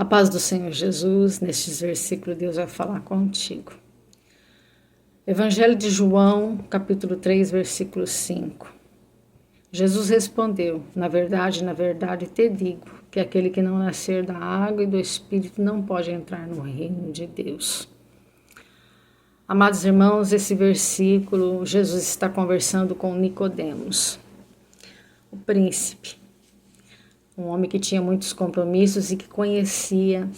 A paz do Senhor Jesus, nestes versículos Deus vai falar contigo. Evangelho de João, capítulo 3, versículo 5. Jesus respondeu, na verdade, te digo, que aquele que não nascer da água e do Espírito não pode entrar no reino de Deus. Amados irmãos, esse versículo, Jesus está conversando com Nicodemos, o príncipe, um homem que tinha muitos compromissos e que conhecia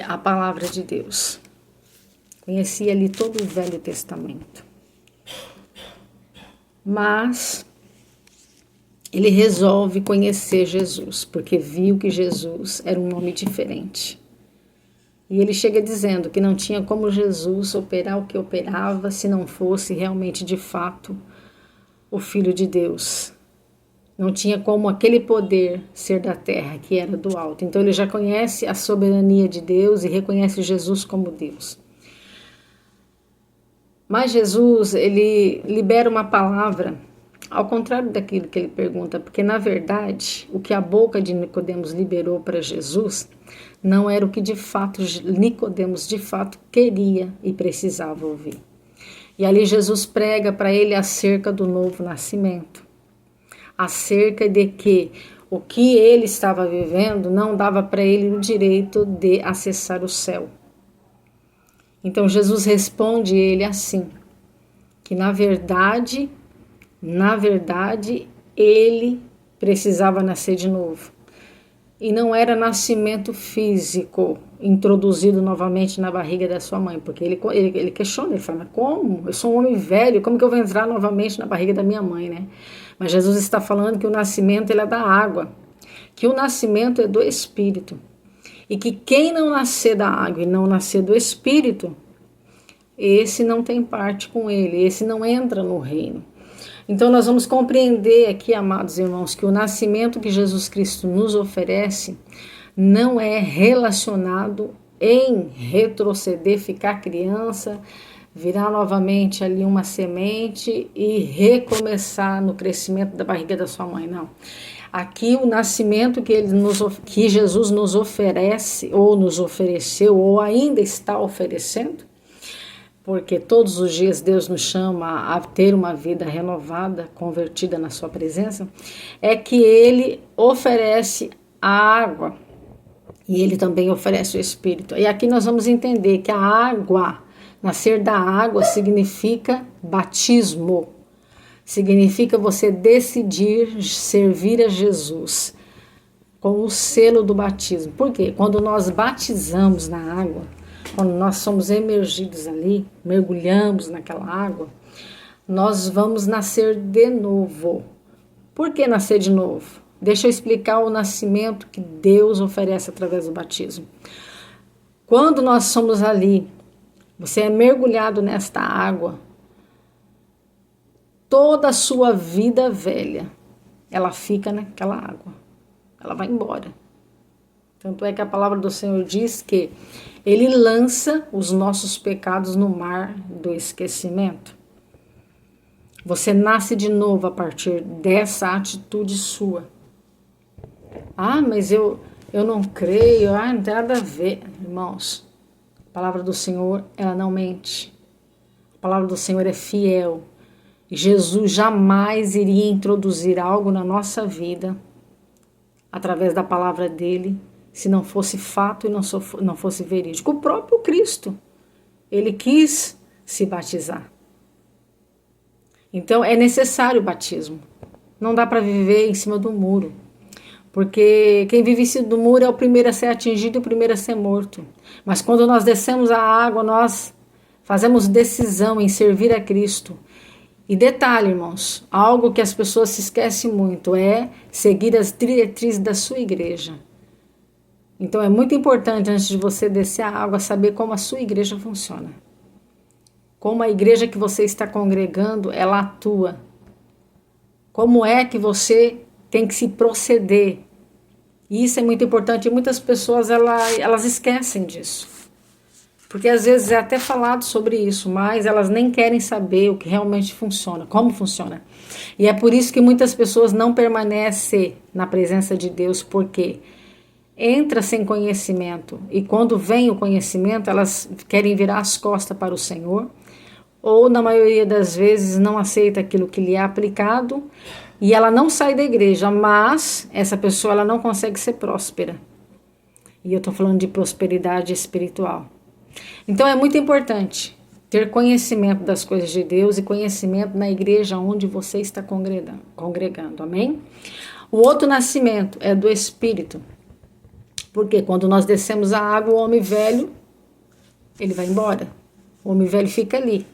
a palavra de Deus. Conhecia ali todo o Velho Testamento. Mas ele resolve conhecer Jesus, porque viu que Jesus era um nome diferente. E ele chega dizendo que não tinha como Jesus operar o que operava se não fosse realmente, de fato, o Filho de Deus. Não tinha como aquele poder ser da terra, que era do alto. Então ele já conhece a soberania de Deus e reconhece Jesus como Deus. Mas Jesus, ele libera uma palavra ao contrário daquilo que ele pergunta, porque na verdade o que a boca de Nicodemos liberou para Jesus não era o que de fato Nicodemos de fato queria e precisava ouvir. E ali Jesus prega para ele acerca do novo nascimento, acerca de que o que ele estava vivendo não dava para ele o direito de acessar o céu. Então Jesus responde ele assim, que na verdade ele precisava nascer de novo. E não era nascimento físico introduzido novamente na barriga da sua mãe, porque ele questiona, ele fala, como? Eu sou um homem velho, como que eu vou entrar novamente na barriga da minha mãe, né? Mas Jesus está falando que o nascimento ele é da água, que o nascimento é do Espírito, e que quem não nascer da água e não nascer do Espírito, esse não tem parte com ele, esse não entra no reino. Então nós vamos compreender aqui, amados irmãos, que o nascimento que Jesus Cristo nos oferece não é relacionado em retroceder, ficar criança, virar novamente ali uma semente e recomeçar no crescimento da barriga da sua mãe, não. Aqui o nascimento que Jesus nos oferece, ou nos ofereceu, ou ainda está oferecendo, porque todos os dias Deus nos chama a ter uma vida renovada, convertida na sua presença, é que Ele oferece a água e Ele também oferece o Espírito. E aqui nós vamos entender que a água, nascer da água, significa batismo, significa você decidir servir a Jesus com o selo do batismo. Por quê? Quando nós batizamos na água, quando nós somos emergidos ali, mergulhamos naquela água, nós vamos nascer de novo. Por que nascer de novo? Deixa eu explicar o nascimento que Deus oferece através do batismo. Quando nós somos ali, você é mergulhado nesta água, toda a sua vida velha, ela fica naquela água, ela vai embora. Tanto é que a palavra do Senhor diz que Ele lança os nossos pecados no mar do esquecimento. Você nasce de novo a partir dessa atitude sua. Ah, mas eu não creio, não tem nada a ver. Irmãos, a palavra do Senhor, ela não mente. A palavra do Senhor é fiel. E Jesus jamais iria introduzir algo na nossa vida através da palavra dele, se não fosse fato e não fosse verídico. O próprio Cristo, ele quis se batizar. Então é necessário o batismo. Não dá para viver em cima do muro. Porque quem vive em cima do muro é o primeiro a ser atingido e o primeiro a ser morto. Mas quando nós descemos a água, nós fazemos decisão em servir a Cristo. E detalhe, irmãos, algo que as pessoas se esquecem muito é seguir as diretrizes da sua igreja. Então é muito importante, antes de você descer a água, saber como a sua igreja funciona. Como a igreja que você está congregando, ela atua. Como é que você tem que se proceder. E isso é muito importante. E muitas pessoas, elas esquecem disso. Porque às vezes é até falado sobre isso, mas elas nem querem saber o que realmente funciona, como funciona. E é por isso que muitas pessoas não permanecem na presença de Deus, porque entra sem conhecimento e quando vem o conhecimento elas querem virar as costas para o Senhor, ou na maioria das vezes não aceita aquilo que lhe é aplicado e ela não sai da igreja, mas essa pessoa ela não consegue ser próspera. E eu estou falando de prosperidade espiritual. Então é muito importante ter conhecimento das coisas de Deus e conhecimento na igreja onde você está congregando, amém? O outro nascimento é do Espírito, porque quando nós descemos a água, o homem velho, ele vai embora, o homem velho fica ali,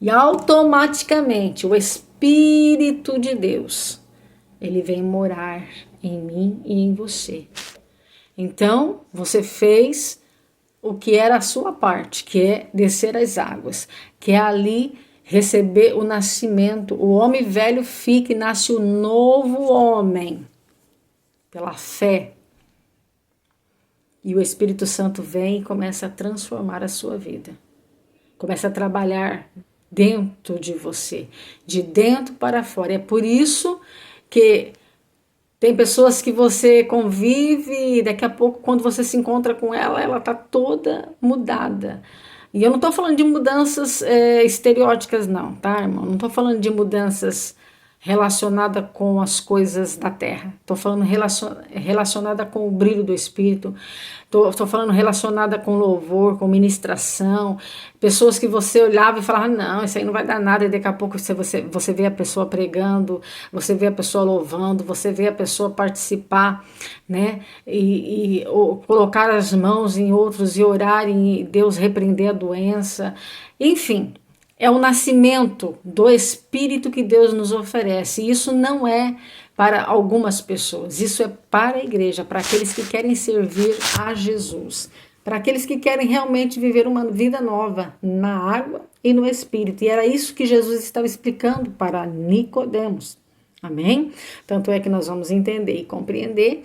e automaticamente o Espírito de Deus, ele vem morar em mim e em você. Então, você fez o que era a sua parte, que é descer as águas, que é ali receber o nascimento. O homem velho fica e nasce o novo homem, pela fé. E o Espírito Santo vem e começa a transformar a sua vida. Começa a trabalhar dentro de você, de dentro para fora. É por isso que tem pessoas que você convive e daqui a pouco, quando você se encontra com ela, ela está toda mudada. E eu não estou falando de mudanças estereóticas, não, tá, irmão? Não estou falando de mudanças relacionadas com as coisas da terra. Estou falando relacionada com o brilho do Espírito. Estou falando relacionada com louvor, com ministração. Pessoas que você olhava e falava, não, isso aí não vai dar nada. E daqui a pouco você vê a pessoa pregando, você vê a pessoa louvando, você vê a pessoa participar, né? Ou colocar as mãos em outros e orar e Deus repreender a doença. Enfim, é o nascimento do Espírito que Deus nos oferece. E isso não é para algumas pessoas, isso é para a igreja, para aqueles que querem servir a Jesus, para aqueles que querem realmente viver uma vida nova na água e no Espírito. E era isso que Jesus estava explicando para Nicodemos. Amém? Tanto é que nós vamos entender e compreender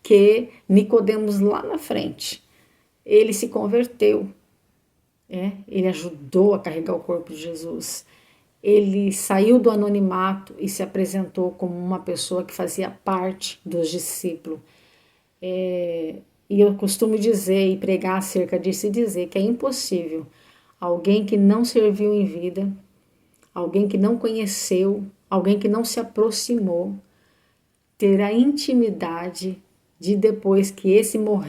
que Nicodemos lá na frente, ele se converteu. Ele ajudou a carregar o corpo de Jesus. Ele saiu do anonimato e se apresentou como uma pessoa que fazia parte dos discípulos. E eu costumo dizer e pregar acerca disso e dizer que é impossível alguém que não serviu em vida, alguém que não conheceu, alguém que não se aproximou, ter a intimidade de depois que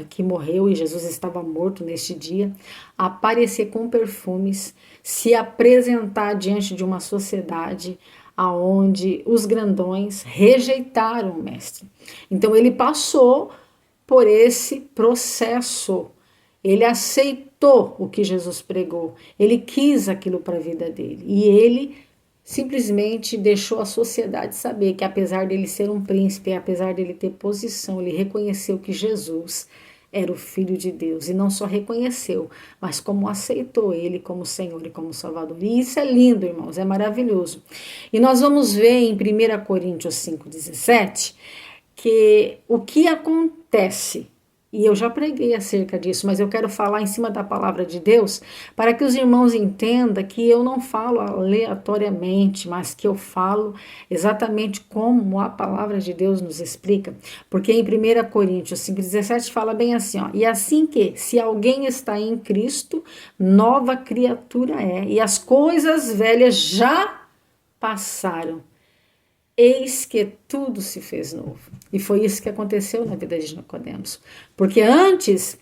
que morreu e Jesus estava morto neste dia, aparecer com perfumes, se apresentar diante de uma sociedade aonde os grandões rejeitaram o mestre. Então ele passou por esse processo, ele aceitou o que Jesus pregou, ele quis aquilo para a vida dele e ele simplesmente deixou a sociedade saber que apesar dele ser um príncipe, apesar dele ter posição, ele reconheceu que Jesus era o Filho de Deus. E não só reconheceu, mas como aceitou ele como Senhor e como Salvador. E isso é lindo, irmãos, é maravilhoso. E nós vamos ver em 1 Coríntios 5,17 que o que acontece, e eu já preguei acerca disso, mas eu quero falar em cima da palavra de Deus, para que os irmãos entendam que eu não falo aleatoriamente, mas que eu falo exatamente como a palavra de Deus nos explica. Porque em 1 Coríntios 5,17 fala bem assim, ó, e assim que, se alguém está em Cristo, nova criatura é, e as coisas velhas já passaram. Eis que tudo se fez novo. E foi isso que aconteceu na vida de Nicodemos. Porque antes,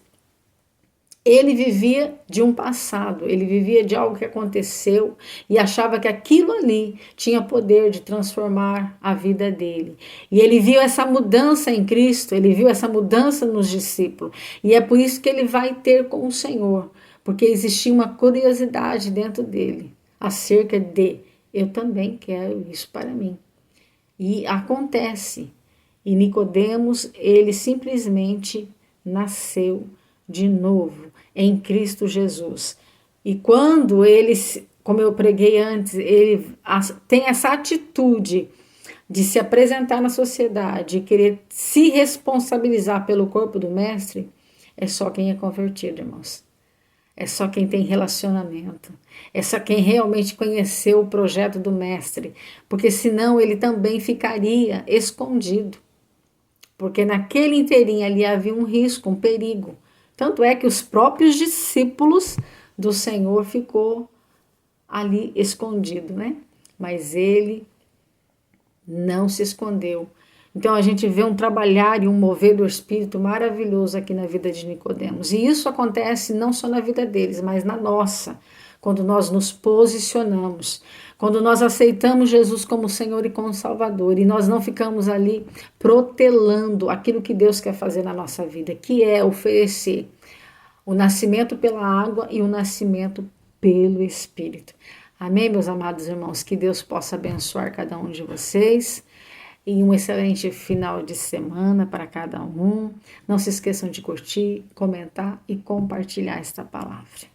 ele vivia de um passado, ele vivia de algo que aconteceu e achava que aquilo ali tinha poder de transformar a vida dele. E ele viu essa mudança em Cristo, ele viu essa mudança nos discípulos. E é por isso que ele vai ter com o Senhor. Porque existia uma curiosidade dentro dele acerca de, eu também quero isso para mim. E acontece, e Nicodemos, ele simplesmente nasceu de novo em Cristo Jesus. E quando ele, como eu preguei antes, ele tem essa atitude de se apresentar na sociedade e querer se responsabilizar pelo corpo do mestre, é só quem é convertido, irmãos. É só quem tem relacionamento. É só quem realmente conheceu o projeto do mestre. Porque senão ele também ficaria escondido. porque naquele inteirinho ali havia um risco, um perigo. Tanto é que os próprios discípulos do Senhor ficou ali escondido, né? Mas ele não se escondeu. Então a gente vê um trabalhar e um mover do Espírito maravilhoso aqui na vida de Nicodemos. E isso acontece não só na vida deles, mas na nossa, quando nós nos posicionamos, quando nós aceitamos Jesus como Senhor e como Salvador, e nós não ficamos ali protelando aquilo que Deus quer fazer na nossa vida, que é oferecer o nascimento pela água e o nascimento pelo Espírito. Amém, meus amados irmãos? Que Deus possa abençoar cada um de vocês e um excelente final de semana para cada um. Não se esqueçam de curtir, comentar e compartilhar esta palavra.